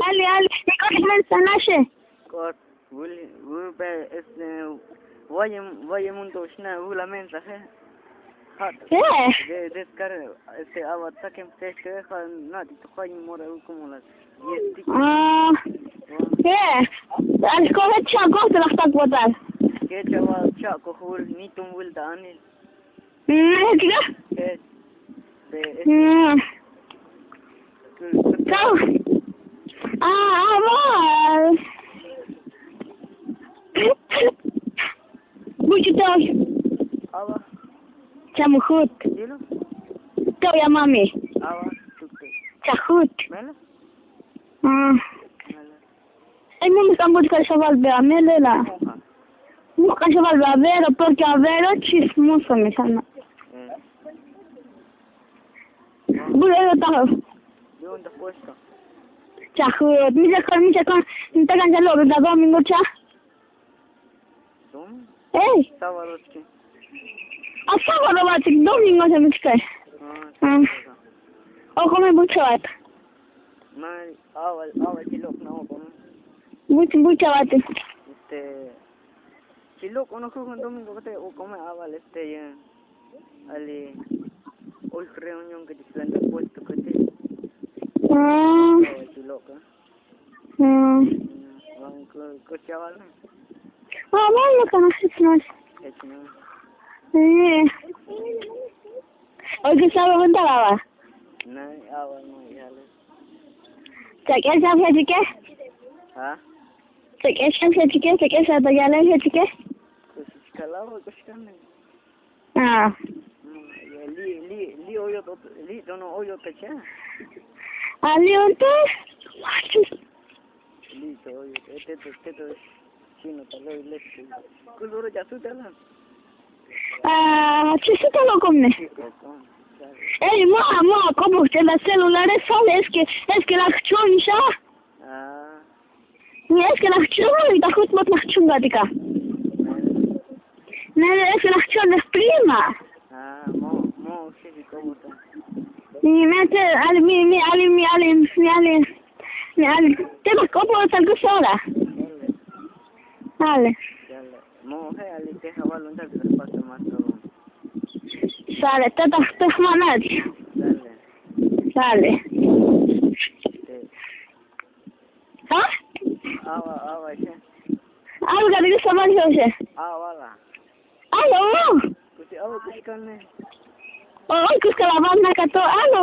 Ali, mi coche me nașe. Cor, vul pe este voie mundo șna vula mensaje. Ce? Descarga este avatar que te deja nada, tu coi mora como las. Ce? Ali coge ce agosto la fac votar. Que ceva chaco hul ni tu vul da anil. Ce? Que de Sau? Mă! Buci tău. Ava, Ce-am hut. dilo? Tău ia mami. Ava, tutte. Ce-a hut. Mela? Mela. Ai mă am văzut că șaval bea mele la. Moha. Nu ca șaval bea vero, porque a vero ci smuso mi sana. Bună tău. De unde puesto? Ce-a hut. Mi se că nu te gândeai lor, dar doamnă ce? Dom? Ei, Savarotki. așa vă rămați, doamnă se mișcă. O come bucioat. Mai ava loc na obam. Bucioat. Este loc ono cu un domingo que o come ava este ali ol reunión que te puesto que te loc. Van cu chaval. Mă, că nu știu frumos. Deci nu. O că s-a vântat ava. N-ai ava nu iale. Să-i să fie ce? Ha? Să-i să fie să dă iale ce? Cu scalava cu scane. Li oyo to li dono oyo te cha. Ali unte? Li to oyo te to chino ta lo le. Cu loro ja su te la. Ce să te locomne? Ei, mă, cum te la celulare sale, es que la chunșa? Nu es que la chunșa, dar cât mă chunșa adică. Nere es que la chunșa prima. Mo, ce zic cum ta. Mi mete ali te la copo să cu sola. Ale. Mo, hai ali te haval unde că spate masă. Sale, te manati. Sale. Ha? Ava, ce? Algo que dice mal Jose. Ava la. Alo. Cu te ava cu scane. Cu la banda ca to. Alo.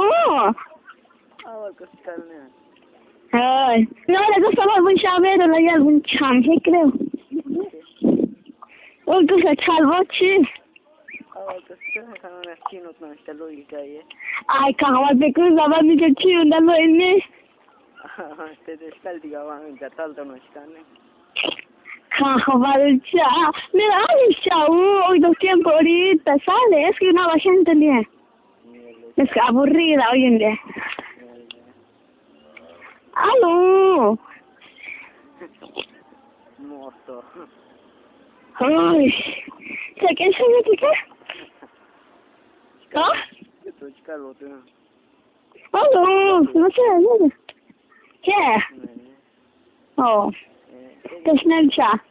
Ava cu scane. Ai. Nu are că să mă vând și avere la el un ceam, ce creu. O că să salvă ce? Ava cu scane, că nu ne chino nu este logica e. Ai, ca hava de când avea nici ce unde noi ne. Te descaldiga va în cataldo nu scane. Ca hava de cea. Mira, ai cea, hoy dos tiempo ahorita, sale, es que no va gente ni. Es que aburrida hoy en día. Alo. Morto. Ai. Ce que se me pica? Ha? Tu scalo tu. Alo, nu sé. Ce? Oh. Te snel cea.